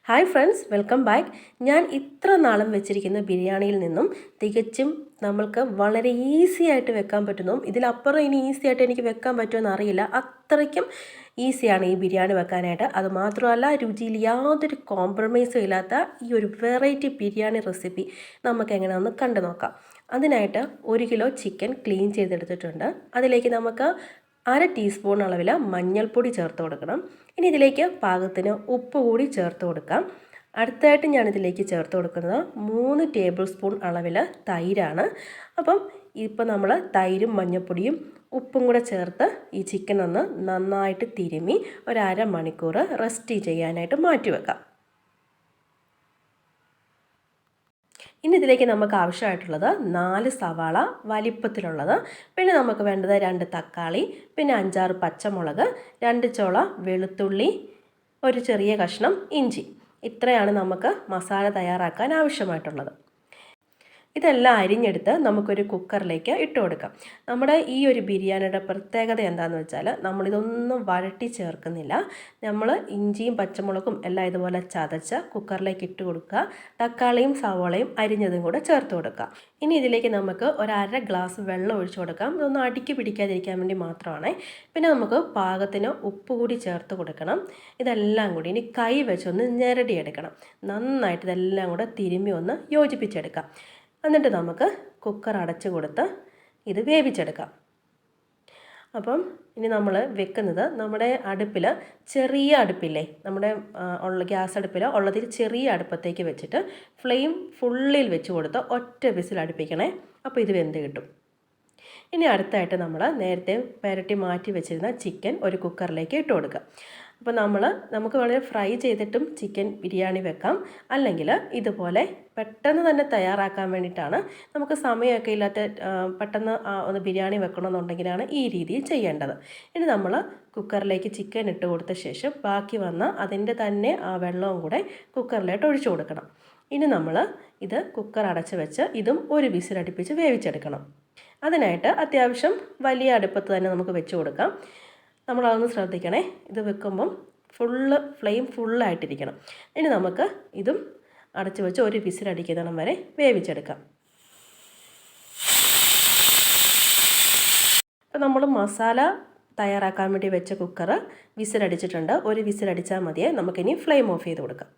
Hi friends, welcome back. ഞാൻ ഇത്ര നാളും വെച്ചിരിക്കുന്ന ബിരിയാണിയിൽ നിന്നും തികച്ചും നമ്മൾക്ക് വളരെ ഈസി ആയിട്ട് വെക്കാൻ പറ്റുന്നു. ഇതിലപ്പുറം ഇനി ഈസി ആയിട്ട് എനിക്ക് വെക്കാൻ പറ്റുമെന്ന് അറിയില്ല. അത്രയ്ക്കും ഈസിയാണ് ഈ ബിരിയാണി വെക്കാനായിട്ട്. അതുമാത്രമല്ല, രുചിയിൽ യാതൊരു കോംപ്രമൈസും ഇല്ലാത്ത ഈ ഒരു വെറൈറ്റി ബിരിയാണി റെസിപ്പി നമുക്ക് എങ്ങനെയാണെന്ന് കണ്ടു നോക്കാം. അതിനായിട്ട് 1 കിലോ ചിക്കൻ ക്ലീൻ ചെയ്തെടുത്തിട്ടുണ്ട്. അതിലേക്ക് നമുക്ക് 1/2 ടീസ്പൂൺ അളവിൽ മഞ്ഞൾപ്പൊടി ചേർത്ത് കൊടുക്കണം. ഇനി ഇതിലേക്ക് പാകത്തിന് ഉപ്പ് കൂടി ചേർത്ത് കൊടുക്കാം. അടുത്തായിട്ട് ഞാനിതിലേക്ക് ചേർത്ത് കൊടുക്കുന്നത് 3 ടേബിൾ സ്പൂൺ അളവിൽ തൈരാണ്. അപ്പം ഇപ്പോൾ നമ്മൾ തൈരും മഞ്ഞൾപ്പൊടിയും ഉപ്പും കൂടെ ചേർത്ത് ഈ ചിക്കൻ ഒന്ന് നന്നായിട്ട് തിരുമ്മി ഒരു അരമണിക്കൂർ റെസ്റ്റ് ചെയ്യാനായിട്ട് മാറ്റി വെക്കാം. ഇനി ഇതിലേക്ക് നമുക്ക് ആവശ്യമായിട്ടുള്ളത് 4 സവാള വലിപ്പത്തിലുള്ളത്, പിന്നെ നമുക്ക് വേണ്ടത് 2 തക്കാളി, പിന്നെ 5-6 പച്ചമുളക്, 2 ചോള വെളുത്തുള്ളി, ഒരു ചെറിയ കഷ്ണം ഇഞ്ചി. ഇത്രയാണ് നമുക്ക് മസാല തയ്യാറാക്കാൻ ആവശ്യമായിട്ടുള്ളത്. ഇതെല്ലാം അരിഞ്ഞെടുത്ത് നമുക്കൊരു കുക്കറിലേക്ക് ഇട്ട് കൊടുക്കാം. നമ്മുടെ ഈ ഒരു ബിരിയാണിയുടെ പ്രത്യേകത എന്താണെന്ന് വെച്ചാൽ നമ്മളിതൊന്നും വഴട്ടി ചേർക്കുന്നില്ല. നമ്മൾ ഇഞ്ചിയും പച്ചമുളകും എല്ലാം ഇതുപോലെ ചതച്ച് കുക്കറിലേക്ക് ഇട്ട് കൊടുക്കുക. തക്കാളിയും സവോളയും അരിഞ്ഞതും കൂടെ ചേർത്ത് കൊടുക്കുക. ഇനി ഇതിലേക്ക് നമുക്ക് 1/2 ഗ്ലാസ് വെള്ളം ഒഴിച്ചു കൊടുക്കാം. ഇതൊന്നും അടിക്ക് പിടിക്കാതിരിക്കാൻ വേണ്ടി മാത്രമാണ്. പിന്നെ നമുക്ക് പാകത്തിന് ഉപ്പ് കൂടി ചേർത്ത് കൊടുക്കണം. ഇതെല്ലാം കൂടി ഇനി കൈ വെച്ചൊന്ന് ഞെരടിയെടുക്കണം. നന്നായിട്ട് ഇതെല്ലാം കൂടെ തിരുമ്മി ഒന്ന് യോജിപ്പിച്ചെടുക്കാം. എന്നിട്ട് നമുക്ക് കുക്കർ അടച്ചു കൊടുത്ത് ഇത് വേവിച്ചെടുക്കാം. അപ്പം ഇനി നമ്മൾ വെക്കുന്നത് നമ്മുടെ അടുപ്പിൽ ചെറിയ അടുപ്പില്ലേ, നമ്മുടെ ഗ്യാസ് അടുപ്പിൽ ഉള്ളതിൽ ചെറിയ അടുപ്പത്തേക്ക് വെച്ചിട്ട് ഫ്ലെയിം ഫുള്ളിൽ വെച്ച് കൊടുത്ത് ഒറ്റ വിസിൽ അടുപ്പിക്കണേ. അപ്പോൾ ഇത് വെന്ത് കിട്ടും. ഇനി അടുത്തായിട്ട് നമ്മൾ നേരത്തെ പുരട്ടി മാറ്റി വെച്ചിരുന്ന ചിക്കൻ ഒരു കുക്കറിലേക്ക് ഇട്ട് കൊടുക്കുക. അപ്പോൾ നമുക്ക് വളരെ ഫ്രൈ ചെയ്തിട്ടും ചിക്കൻ ബിരിയാണി വെക്കാം. അല്ലെങ്കിൽ ഇതുപോലെ പെട്ടെന്ന് തന്നെ തയ്യാറാക്കാൻ വേണ്ടിയിട്ടാണ്, നമുക്ക് സമയമൊക്കെ ഇല്ലാത്ത പെട്ടെന്ന് ഒന്ന് ബിരിയാണി വെക്കണമെന്നുണ്ടെങ്കിലാണ് ഈ രീതിയിൽ ചെയ്യേണ്ടത്. ഇനി നമ്മൾ കുക്കറിലേക്ക് ചിക്കൻ ഇട്ട് കൊടുത്ത ശേഷം ബാക്കി വന്ന അതിൻ്റെ തന്നെ ആ വെള്ളവും കൂടെ കുക്കറിലേക്ക് ഒഴിച്ചു കൊടുക്കണം. ഇനി നമ്മൾ ഇത് കുക്കർ അടച്ച് വെച്ച് ഇതും ഒരു വിസിലടുപ്പിച്ച് വേവിച്ചെടുക്കണം. അതിനായിട്ട് അത്യാവശ്യം വലിയ അടുപ്പത്ത് തന്നെ നമുക്ക് വെച്ച് കൊടുക്കാം. നമ്മളതൊന്ന് ശ്രദ്ധിക്കണേ, ഇത് വെക്കുമ്പം ഫ്ലെയിം ഫുള്ളായിട്ടിരിക്കണം. ഇനി നമുക്ക് ഇതും അടച്ച് വെച്ച് ഒരു വിസിലടിക്കുന്നിടം വരെ വേവിച്ചെടുക്കാം. അപ്പോൾ നമ്മൾ മസാല തയ്യാറാക്കാൻ വേണ്ടി വെച്ച കുക്കർ വിസിലടിച്ചിട്ടുണ്ട്. ഒരു വിസിലടിച്ചാൽ മതിയേ. നമുക്കിനി ഫ്ലെയിം ഓഫ് ചെയ്ത് കൊടുക്കാം.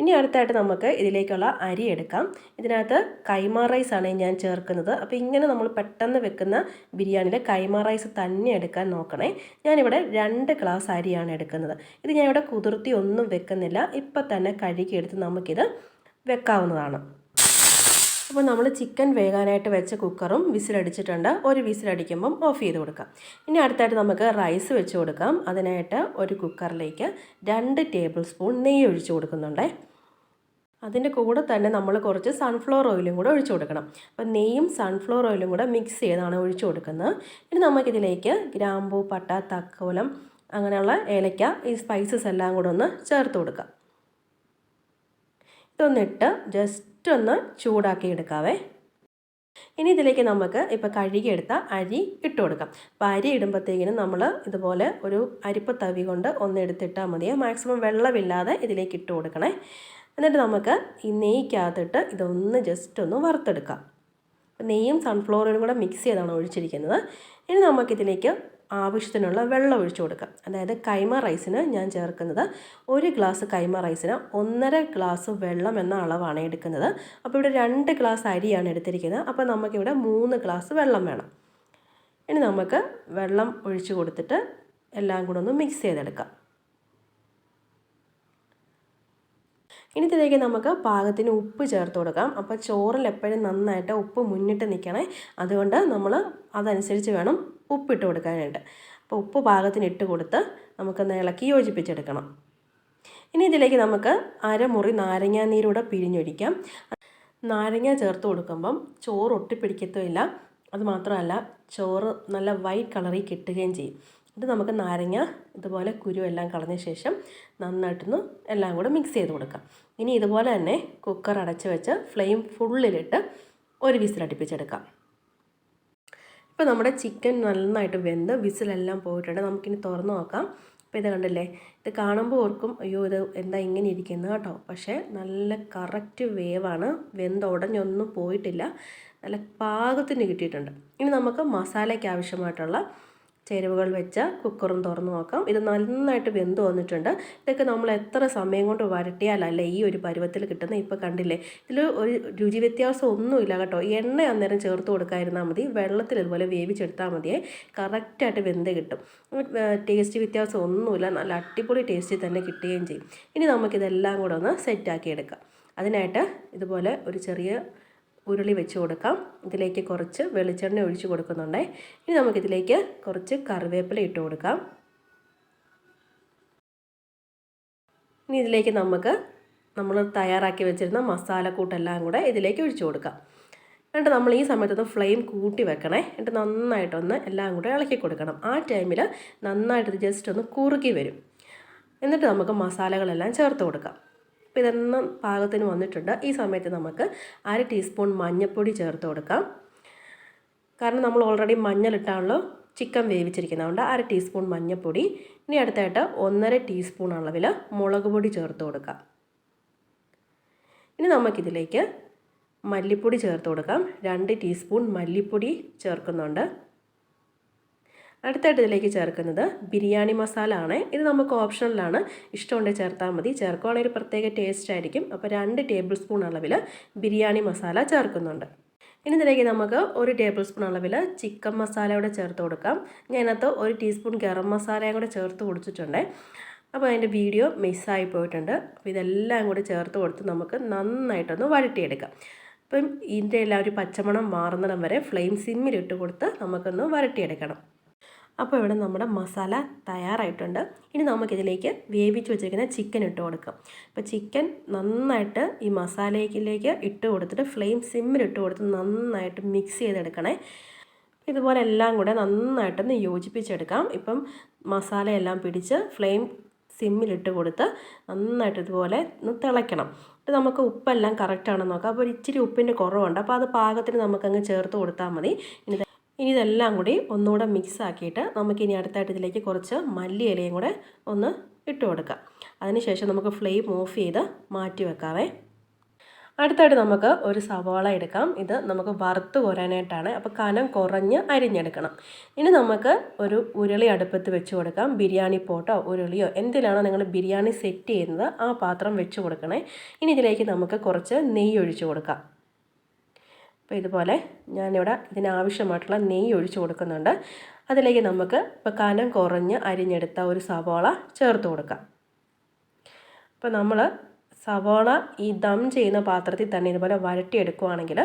ഇനി അടുത്തായിട്ട് നമുക്ക് ഇതിലേക്കുള്ള അരി എടുക്കാം. ഇതിനകത്ത് കൈമ റൈസാണ് ഞാൻ ചേർക്കുന്നത്. അപ്പോൾ ഇങ്ങനെ നമ്മൾ പെട്ടെന്ന് വെക്കുന്ന ബിരിയാണിയിൽ കൈമ റൈസ് തന്നെ എടുക്കാൻ നോക്കണേ. ഞാനിവിടെ 2 ഗ്ലാസ് അരിയാണ് എടുക്കുന്നത്. ഇത് ഞാനിവിടെ കുതിർത്തി ഒന്നും വെക്കുന്നില്ല. ഇപ്പം തന്നെ കഴുകിയെടുത്ത് നമുക്കിത് വെക്കാവുന്നതാണ്. അപ്പോൾ നമ്മൾ ചിക്കൻ വേകാനായിട്ട് വെച്ച കുക്കറും വിസിലടിച്ചിട്ടുണ്ട്. ഒരു വിസിലടിക്കുമ്പം ഓഫ് ചെയ്ത് കൊടുക്കാം. ഇനി അടുത്തായിട്ട് നമുക്ക് റൈസ് വെച്ച് കൊടുക്കാം. അതിനായിട്ട് ഒരു കുക്കറിലേക്ക് 2 ടേബിൾ സ്പൂൺ നെയ്യ് ഒഴിച്ച് കൊടുക്കുന്നുണ്ട്. അതിൻ്റെ കൂടെ തന്നെ നമ്മൾ കുറച്ച് സൺഫ്ലവർ ഓയിലും കൂടെ ഒഴിച്ചു കൊടുക്കണം. അപ്പോൾ നെയ്യും സൺഫ്ലവർ ഓയിലും കൂടെ മിക്സ് ചെയ്താണ് ഒഴിച്ചു കൊടുക്കുന്നത്. ഇനി നമുക്കിതിലേക്ക് ഗ്രാമ്പൂ, പട്ട, തക്കോലം, അങ്ങനെയുള്ള ഏലക്ക, ഈ സ്പൈസസ് എല്ലാം കൂടെ ഒന്ന് ചേർത്ത് കൊടുക്കാം. ഇതൊന്നിട്ട് ജസ്റ്റ് ഒന്ന് ചൂടാക്കി എടുക്കാവേ. ഇനി ഇതിലേക്ക് നമുക്ക് ഇപ്പോൾ കഴുകിയെടുത്ത അരി ഇട്ട് കൊടുക്കാം. അപ്പോൾ അരി ഇടുമ്പോഴത്തേക്കിനും നമ്മൾ ഇതുപോലെ ഒരു അരിപ്പ തവി കൊണ്ട് ഒന്ന് എടുത്തിട്ടാൽ മതിയെ. മാക്സിമം വെള്ളമില്ലാതെ ഇതിലേക്ക് ഇട്ട് കൊടുക്കണേ. എന്നിട്ട് നമുക്ക് ഈ നെയ്ക്കകത്തിട്ട് ഇതൊന്ന് ജസ്റ്റ് ഒന്ന് വറുത്തെടുക്കാം. നെയ്യും സൺഫ്ലവറും കൂടെ മിക്സ് ചെയ്താണ് ഒഴിച്ചിരിക്കുന്നത്. ഇനി നമുക്കിതിലേക്ക് ആവശ്യത്തിനുള്ള വെള്ളം ഒഴിച്ചു കൊടുക്കാം. അതായത് കൈമ റൈസിന് ഞാൻ ചേർക്കുന്നത് 1 ഗ്ലാസ് കൈമ റൈസിന് 1.5 ഗ്ലാസ് വെള്ളം എന്ന അളവാണ് എടുക്കുന്നത്. അപ്പോൾ ഇവിടെ 2 ഗ്ലാസ് അരിയാണ് എടുത്തിരിക്കുന്നത്. അപ്പോൾ നമുക്കിവിടെ 3 ഗ്ലാസ് വെള്ളം വേണം. ഇനി നമുക്ക് വെള്ളം ഒഴിച്ചു കൊടുത്തിട്ട് എല്ലാം കൂടെ ഒന്ന് മിക്സ് ചെയ്തെടുക്കാം. ഇനി ഇതിലേക്ക് നമുക്ക് പാകത്തിന് ഉപ്പ് ചേർത്ത് കൊടുക്കാം. അപ്പോൾ ചോറിൽ എപ്പോഴും നന്നായിട്ട് ഉപ്പ് മുന്നിട്ട് നിൽക്കണേ. അതുകൊണ്ട് നമ്മൾ അതനുസരിച്ച് വേണം ഉപ്പിട്ട് കൊടുക്കാനായിട്ട്. അപ്പോൾ ഉപ്പ് പാകത്തിന് ഇട്ട് കൊടുത്ത് നമുക്കൊന്ന് ഇളക്കി യോജിപ്പിച്ചെടുക്കണം. ഇനി ഇതിലേക്ക് നമുക്ക് അരമുറി നാരങ്ങാനീരൂടെ പിഴിഞ്ഞൊഴിക്കാം. നാരങ്ങ ചേർത്ത് കൊടുക്കുമ്പം ചോറ് ഒട്ടിപ്പിടിക്കത്തുമില്ല. അതുമാത്രമല്ല, ചോറ് നല്ല വൈറ്റ് കളറിൽ കിട്ടുകയും ചെയ്യും. ഇത് നമുക്ക് നാരങ്ങ ഇതുപോലെ കുരുവെല്ലാം കളഞ്ഞ ശേഷം നന്നായിട്ടൊന്ന് എല്ലാം കൂടെ മിക്സ് ചെയ്ത് കൊടുക്കാം. ഇനി ഇതുപോലെ തന്നെ കുക്കർ അടച്ച് വെച്ച് ഫ്ലെയിം ഫുള്ളിലിട്ട് ഒരു വിസിലടുപ്പിച്ചെടുക്കാം. ഇപ്പോൾ നമ്മുടെ ചിക്കൻ നന്നായിട്ട് വെന്ത് വിസിലെല്ലാം പോയിട്ടുണ്ട്. നമുക്കിനി തുറന്ന് നോക്കാം. അപ്പോൾ ഇത് കണ്ടില്ലേ, ഇത് കാണുമ്പോൾ ഓർക്കും അയ്യോ ഇത് എന്താ ഇങ്ങനെ ഇരിക്കുന്നത് കേട്ടോ. പക്ഷേ നല്ല കറക്റ്റ് വേവാണ്, വെന്തുടഞ്ഞൊന്നും പോയിട്ടില്ല, നല്ല പാകത്തിന് കിട്ടിയിട്ടുണ്ട്. ഇനി നമുക്ക് മസാലയ്ക്ക് ആവശ്യമായിട്ടുള്ള ചേരുവകൾ വെച്ച കുക്കറും തുറന്ന് നോക്കാം. ഇത് നന്നായിട്ട് വെന്ത് വന്നിട്ടുണ്ട്. ഇതൊക്കെ നമ്മൾ എത്ര സമയം കൊണ്ട് വരട്ടിയാലല്ലേ ഈ ഒരു പരുവത്തിൽ കിട്ടുന്നത്. ഇപ്പോൾ കണ്ടില്ലേ, ഇതിൽ ഒരു രുചി വ്യത്യാസം ഒന്നുമില്ല കേട്ടോ. എണ്ണ അന്നേരം ചേർത്ത് കൊടുക്കാതിരുന്നാൽ മതി, വെള്ളത്തിൽ ഇതുപോലെ വേവിച്ചെടുത്താൽ മതിയേ, കറക്റ്റായിട്ട് വെന്ത് കിട്ടും. ടേസ്റ്റ് വ്യത്യാസം ഒന്നുമില്ല, നല്ല അടിപൊളി ടേസ്റ്റിൽ തന്നെ കിട്ടുകയും ചെയ്യും. ഇനി നമുക്കിതെല്ലാം കൂടെ ഒന്ന് സെറ്റാക്കി എടുക്കാം. അതിനായിട്ട് ഇതുപോലെ ഒരു ചെറിയ ഉരുളി വെച്ച് കൊടുക്കാം. ഇതിലേക്ക് കുറച്ച് വെളിച്ചെണ്ണ ഒഴിച്ച് കൊടുക്കുന്നുണ്ട്. ഇനി നമുക്കിതിലേക്ക് കുറച്ച് കറിവേപ്പില ഇട്ട് കൊടുക്കാം. ഇനി ഇതിലേക്ക് നമ്മൾ തയ്യാറാക്കി വെച്ചിരുന്ന മസാലക്കൂട്ടെല്ലാം കൂടെ ഇതിലേക്ക് ഒഴിച്ചു കൊടുക്കാം. എന്നിട്ട് നമ്മൾ ഈ സമയത്തൊന്ന് ഫ്ലെയിം കൂട്ടി വെക്കണേ. എന്നിട്ട് നന്നായിട്ടൊന്ന് എല്ലാം കൂടെ ഇളക്കി കൊടുക്കണം. ആ ടൈമിൽ നന്നായിട്ട് ജസ്റ്റ് ഒന്ന് കുറുകി വരും. എന്നിട്ട് നമുക്ക് മസാലകളെല്ലാം ചേർത്ത് കൊടുക്കാം. അപ്പോൾ ഇതൊന്നും പാകത്തിന് വന്നിട്ടുണ്ട്. ഈ സമയത്ത് നമുക്ക് 1/2 ടീസ്പൂൺ മഞ്ഞൾപ്പൊടി ചേർത്ത് കൊടുക്കാം. കാരണം നമ്മൾ ഓൾറെഡി മഞ്ഞളിട്ടാണല്ലോ ചിക്കൻ വേവിച്ചിരിക്കുന്നതുകൊണ്ട് 1/2 ടീസ്പൂൺ മഞ്ഞൾപ്പൊടി. ഇനി അടുത്തായിട്ട് 1/2 ടീസ്പൂൺ അളവിൽ മുളക് പൊടി ചേർത്ത് കൊടുക്കാം. ഇനി നമുക്കിതിലേക്ക് മല്ലിപ്പൊടി ചേർത്ത് കൊടുക്കാം. 2 ടീസ്പൂൺ മല്ലിപ്പൊടി ചേർക്കുന്നുണ്ട്. അടുത്തായിട്ട് ഇതിലേക്ക് ചേർക്കുന്നത് ബിരിയാണി മസാല ആണ്. ഇത് നമുക്ക് ഓപ്ഷണലാണ്, ഇഷ്ടമുണ്ടെങ്കിൽ ചേർത്താൽ മതി. ചേർക്കുവാണെങ്കിൽ ഒരു പ്രത്യേക ടേസ്റ്റ് ആയിരിക്കും. അപ്പോൾ 2 ടേബിൾ സ്പൂൺ അളവിൽ ബിരിയാണി മസാല ചേർക്കുന്നുണ്ട്. ഇനി ഇതിലേക്ക് നമുക്ക് 1 ടേബിൾ സ്പൂൺ അളവിൽ ചിക്കൻ മസാല കൂടെ ചേർത്ത് കൊടുക്കാം. ഞാൻ അതിനകത്ത് 1 ടീസ്പൂൺ ഗരം മസാലയും കൂടെ ചേർത്ത് കൊടുത്തിട്ടുണ്ട്. അപ്പോൾ അതിൻ്റെ വീഡിയോ മിസ്സായി പോയിട്ടുണ്ട്. അപ്പോൾ ഇതെല്ലാം കൂടി ചേർത്ത് കൊടുത്ത് നമുക്ക് നന്നായിട്ടൊന്ന് വഴറ്റിയെടുക്കാം. അപ്പം ഇതിൻ്റെ എല്ലാം ഒരു പച്ചമണം മാറുന്നിടം വരെ ഫ്ലെയിം സിമ്മിലിട്ട് കൊടുത്ത് നമുക്കൊന്ന് വഴറ്റിയെടുക്കണം. അപ്പോൾ ഇവിടെ നമ്മുടെ മസാല തയ്യാറായിട്ടുണ്ട്. ഇനി നമുക്കിതിലേക്ക് വേവിച്ച് വെച്ചിരിക്കുന്ന ചിക്കൻ ഇട്ട് കൊടുക്കാം. അപ്പോൾ ചിക്കൻ നന്നായിട്ട് ഈ മസാലയിലേക്ക് ഇട്ട് കൊടുത്തിട്ട് ഫ്ലെയിം സിമ്മിലിട്ട് കൊടുത്ത് നന്നായിട്ട് മിക്സ് ചെയ്തെടുക്കണേ. ഇതുപോലെ എല്ലാം കൂടെ നന്നായിട്ടൊന്ന് യോജിപ്പിച്ചെടുക്കാം. ഇപ്പം മസാലയെല്ലാം പിടിച്ച് ഫ്ലെയിം സിമ്മിലിട്ട് കൊടുത്ത് നന്നായിട്ട് ഇതുപോലെ ഒന്ന് തിളയ്ക്കണം. നമുക്ക് ഉപ്പെല്ലാം കറക്റ്റാണെന്ന് നോക്കാം. അപ്പോൾ ഇച്ചിരി ഉപ്പിൻ്റെ കുറവുണ്ട്, അപ്പോൾ അത് പാകത്തിന് നമുക്കങ്ങ് ചേർത്ത് കൊടുത്താൽ മതി. ഇനി ഇതെല്ലാം കൂടി ഒന്നുകൂടെ മിക്സ് ആക്കിയിട്ട് നമുക്കിനി അടുത്തായിട്ട് ഇതിലേക്ക് കുറച്ച് മല്ലി ഇലയും കൂടെ ഒന്ന് ഇട്ട് കൊടുക്കാം. അതിനുശേഷം നമുക്ക് ഫ്ലെയിം ഓഫ് ചെയ്ത് മാറ്റി വെക്കാവേ. അടുത്തായിട്ട് നമുക്ക് ഒരു സവാള എടുക്കാം. ഇത് നമുക്ക് വറുത്ത് കോരാനായിട്ടാണ്. അപ്പോൾ കനം കുറഞ്ഞ് അരിഞ്ഞെടുക്കണം. ഇനി നമുക്ക് ഒരു ഉരുളി അടുപ്പത്ത് വെച്ച് കൊടുക്കാം. ബിരിയാണി പോട്ടോ ഉരുളിയോ എന്തിലാണോ നിങ്ങൾ ബിരിയാണി സെറ്റ് ചെയ്യുന്നത് ആ പാത്രം വെച്ച് കൊടുക്കണേ. ഇനി ഇതിലേക്ക് നമുക്ക് കുറച്ച് നെയ്യ് ഒഴിച്ച് കൊടുക്കാം. അപ്പോൾ ഇതുപോലെ ഞാനിവിടെ ഇതിനാവശ്യമായിട്ടുള്ള നെയ്യ് ഒഴിച്ച് കൊടുക്കുന്നുണ്ട്. അതിലേക്ക് നമുക്ക് ഇപ്പോൾ കനം കുറഞ്ഞ് അരിഞ്ഞെടുത്ത ഒരു സവാള ചേർത്ത് കൊടുക്കാം. അപ്പോൾ നമ്മൾ സവാള ഈ ദം ചെയ്യുന്ന പാത്രത്തിൽ തന്നെ ഇതുപോലെ വഴറ്റിയെടുക്കുകയാണെങ്കിൽ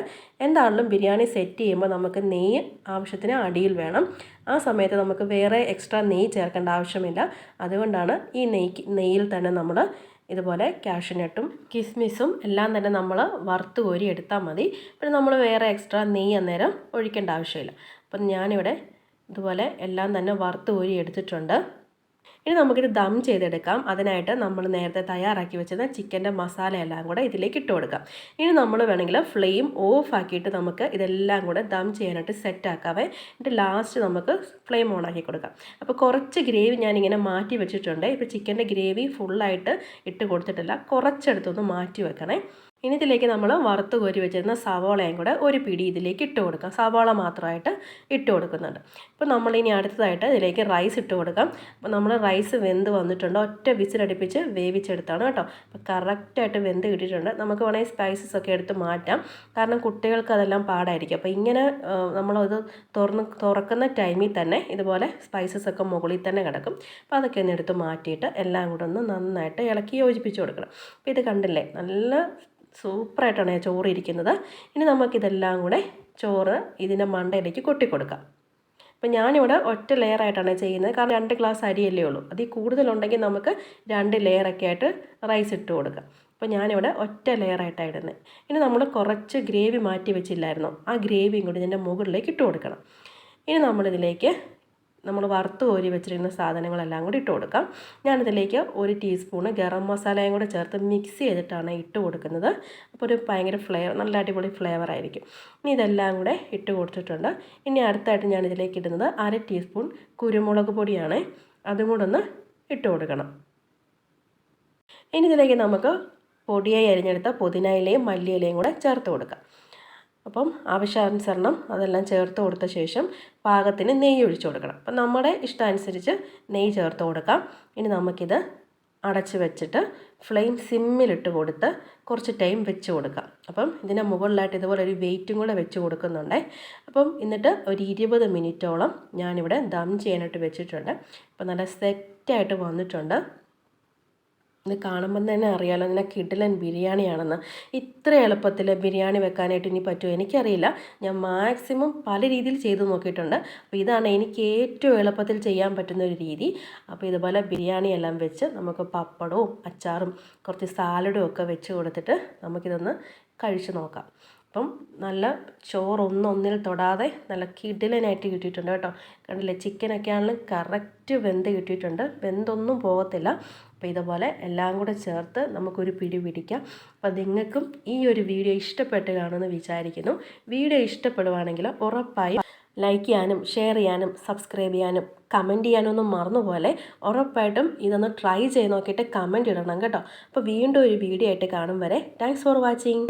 എന്താണെങ്കിലും ബിരിയാണി സെറ്റ് ചെയ്യുമ്പോൾ നമുക്ക് നെയ്യ് ആവശ്യത്തിന് അടിയിൽ വേണം. ആ സമയത്ത് നമുക്ക് വേറെ എക്സ്ട്രാ നെയ്യ് ചേർക്കേണ്ട ആവശ്യമില്ല. അതുകൊണ്ടാണ് ഈ നെയ്യിൽ തന്നെ നമ്മൾ ഇതുപോലെ കാഷ്യൂനട്ടും കിസ്മിസും എല്ലാം തന്നെ നമ്മൾ വറുത്ത് കോരി എടുത്താൽ മതി. പിന്നെ നമ്മൾ വേറെ എക്സ്ട്രാ നെയ്യ് അന്നേരം ഒഴിക്കേണ്ട ആവശ്യമില്ല. അപ്പം ഞാനിവിടെ ഇതുപോലെ എല്ലാം തന്നെ വറുത്ത് കോരി എടുത്തിട്ടുണ്ട്. ഇനി നമുക്കിത് ദം ചെയ്തെടുക്കാം. അതിനായിട്ട് നമ്മൾ നേരത്തെ തയ്യാറാക്കി വെച്ചിരുന്ന ചിക്കൻ്റെ മസാല എല്ലാം കൂടെ ഇതിലേക്ക് ഇട്ട് കൊടുക്കാം. ഇനി നമ്മൾ വേണമെങ്കിൽ ഫ്ലെയിം ഓഫ് ആക്കിയിട്ട് നമുക്ക് ഇതെല്ലാം കൂടെ ദം ചെയ്യാനായിട്ട് സെറ്റാക്കാവേ. എന്നിട്ട് ലാസ്റ്റ് നമുക്ക് ഫ്ലെയിം ഓൺ ആക്കി കൊടുക്കാം. അപ്പോൾ കുറച്ച് ഗ്രേവി ഞാനിങ്ങനെ മാറ്റി വെച്ചിട്ടുണ്ട്. ഇപ്പോൾ ചിക്കൻ്റെ ഗ്രേവി ഫുള്ളായിട്ട് ഇട്ട് കൊടുത്തിട്ടില്ല, കുറച്ചെടുത്തൊന്ന് മാറ്റി വെക്കണേ. ഇനി ഇതിലേക്ക് നമ്മൾ വറുത്ത് കോരി വെച്ചിരുന്ന സവാളയും കൂടെ ഒരു പിടി ഇതിലേക്ക് ഇട്ട് കൊടുക്കാം. സവാള മാത്രമായിട്ട് ഇട്ട് കൊടുക്കുന്നുണ്ട്. ഇപ്പോൾ നമ്മളിനി അടുത്തതായിട്ട് ഇതിലേക്ക് റൈസ് ഇട്ട് കൊടുക്കാം. അപ്പോൾ നമ്മൾ റൈസ് വെന്ത് വന്നിട്ടുണ്ട്. ഒറ്റ വിസിലടുപ്പിച്ച് വേവിച്ചെടുത്താണ് കേട്ടോ. അപ്പോൾ കറക്റ്റായിട്ട് വെന്ത് കിട്ടിയിട്ടുണ്ട്. നമുക്ക് വേണമെങ്കിൽ സ്പൈസസ് ഒക്കെ എടുത്ത് മാറ്റാം, കാരണം കുട്ടികൾക്ക് അതെല്ലാം പാടായിരിക്കും. അപ്പോൾ ഇങ്ങനെ നമ്മളത് തുറക്കുന്ന ടൈമിൽ തന്നെ ഇതുപോലെ സ്പൈസസ് ഒക്കെ മുകളിൽ തന്നെ കിടക്കും. അപ്പോൾ അതൊക്കെ ഒന്ന് എടുത്ത് മാറ്റിയിട്ട് എല്ലാം കൂടെ ഒന്ന് നന്നായിട്ട് ഇളക്കി യോജിപ്പിച്ച് കൊടുക്കണം. അപ്പോൾ ഇത് കണ്ടില്ലേ, നല്ല സൂപ്പറായിട്ടാണ് ചോറ് ഇരിക്കുന്നത്. ഇനി നമുക്കിതെല്ലാം കൂടെ ചോറ് ഇതിൻ്റെ മണ്ടയിലേക്ക് കൊട്ടിക്കൊടുക്കാം. അപ്പോൾ ഞാനിവിടെ ഒറ്റ ലെയറായിട്ടാണ് ചെയ്യുന്നത്, കാരണം 2 ഗ്ലാസ് അരിയല്ലേ ഉള്ളൂ. അതിൽ കൂടുതലുണ്ടെങ്കിൽ നമുക്ക് 2 ലെയറൊക്കെ ആയിട്ട് റൈസ് ഇട്ട് കൊടുക്കാം. അപ്പോൾ ഞാനിവിടെ ഒറ്റ ലെയറായിട്ടാണ് ഇടുന്നത്. ഇനി നമ്മൾ കുറച്ച് ഗ്രേവി മാറ്റി വെച്ചില്ലായിരുന്നോ, ആ ഗ്രേവിയും കൂടി ഇതിൻ്റെ മുകളിലേക്ക് ഇട്ട് കൊടുക്കണം. ഇനി നമ്മളിതിലേക്ക് നമ്മൾ വറുത്ത് കോരി വെച്ചിരിക്കുന്ന സാധനങ്ങളെല്ലാം കൂടി ഇട്ട് കൊടുക്കാം. ഞാനിതിലേക്ക് 1 ടീസ്പൂണ് ഗരം മസാലയും കൂടെ ചേർത്ത് മിക്സ് ചെയ്തിട്ടാണ് ഇട്ട് കൊടുക്കുന്നത്. അപ്പോൾ ഒരു ഭയങ്കര നല്ല അടിപൊളി ഫ്ലേവർ ആയിരിക്കും. ഇനി ഇതെല്ലാം കൂടെ ഇട്ട് കൊടുത്തിട്ടുണ്ട്. ഇനി അടുത്തായിട്ട് ഞാനിതിലേക്ക് ഇടുന്നത് 1/2 ടീസ്പൂൺ കുരുമുളക് പൊടിയാണ്. അതും കൂടെ ഒന്ന് ഇട്ട് കൊടുക്കണം. ഇനി ഇതിലേക്ക് നമുക്ക് പൊടിയായി അരിഞ്ഞെടുത്ത പുതിനയിലയും മല്ലിയിലയും കൂടെ ചേർത്ത് കൊടുക്കാം. അപ്പം ആവശ്യാനുസരണം അതെല്ലാം ചേർത്ത് കൊടുത്ത ശേഷം പാകത്തിന് നെയ്യ് ഒഴിച്ചു കൊടുക്കണം. അപ്പം നമ്മുടെ ഇഷ്ടാനുസരിച്ച് നെയ്യ് ചേർത്ത് കൊടുക്കാം. ഇനി നമുക്കിത് അടച്ച് വെച്ചിട്ട് ഫ്ലെയിം സിമ്മിലിട്ട് കൊടുത്ത് കുറച്ച് ടൈം വെച്ച് കൊടുക്കാം. അപ്പം ഇതിൻ്റെ മുകളിലായിട്ട് ഇതുപോലെ ഒരു വെയിറ്റും കൂടെ വെച്ച് കൊടുക്കുന്നുണ്ട്. അപ്പം എന്നിട്ട് ഒരു 20 മിനിറ്റോളം ഞാനിവിടെ ദം ചെയ്യാനായിട്ട് വെച്ചിട്ടുണ്ട്. അപ്പം നല്ല സെറ്റായിട്ട് വന്നിട്ടുണ്ട്. ഇത് കാണുമ്പം തന്നെ അറിയാമല്ലോ ഇതിനെ കിടിലൻ ബിരിയാണിയാണെന്ന്. ഇത്ര എളുപ്പത്തിൽ ബിരിയാണി വെക്കാനായിട്ട് ഇനി പറ്റുമോ എനിക്കറിയില്ല. ഞാൻ മാക്സിമം പല രീതിയിൽ ചെയ്ത് നോക്കിയിട്ടുണ്ട്. അപ്പോൾ ഇതാണ് എനിക്ക് ഏറ്റവും എളുപ്പത്തിൽ ചെയ്യാൻ പറ്റുന്ന ഒരു രീതി. അപ്പോൾ ഇതുപോലെ ബിരിയാണി എല്ലാം വെച്ച് നമുക്ക് പപ്പടവും അച്ചാറും കുറച്ച് സാലഡും ഒക്കെ വെച്ച് കൊടുത്തിട്ട് നമുക്കിതൊന്ന് കഴിച്ച് നോക്കാം. അപ്പം നല്ല ചോറൊന്നിൽ തൊടാതെ നല്ല കിടിലനായിട്ട് കിട്ടിയിട്ടുണ്ട് കേട്ടോ. കണ്ടില്ലേ, ചിക്കനൊക്കെ ആണെങ്കിലും കറക്റ്റ് വെന്ത് കിട്ടിയിട്ടുണ്ട്, വെന്തൊന്നും പോകത്തില്ല. അപ്പോൾ ഇതുപോലെ എല്ലാം കൂടെ ചേർത്ത് നമുക്കൊരു പിടി പിടിക്കാം. അപ്പോൾ നിങ്ങൾക്കും ഈ ഒരു വീഡിയോ ഇഷ്ടപ്പെട്ട് കാണുമെന്ന് വിചാരിക്കുന്നു. വീഡിയോ ഇഷ്ടപ്പെടുവാണെങ്കിൽ ഉറപ്പായി ലൈക്ക് ചെയ്യാനും ഷെയർ ചെയ്യാനും സബ്സ്ക്രൈബ് ചെയ്യാനും കമൻറ്റ് ചെയ്യാനൊന്നും മറന്നുപോലെ. ഉറപ്പായിട്ടും ഇതൊന്ന് ട്രൈ ചെയ്ത് നോക്കിയിട്ട് കമൻറ്റ് ഇടണം കേട്ടോ. അപ്പോൾ വീണ്ടും ഒരു വീഡിയോ ആയിട്ട് കാണും വരെ താങ്ക്സ് ഫോർ വാച്ചിങ്.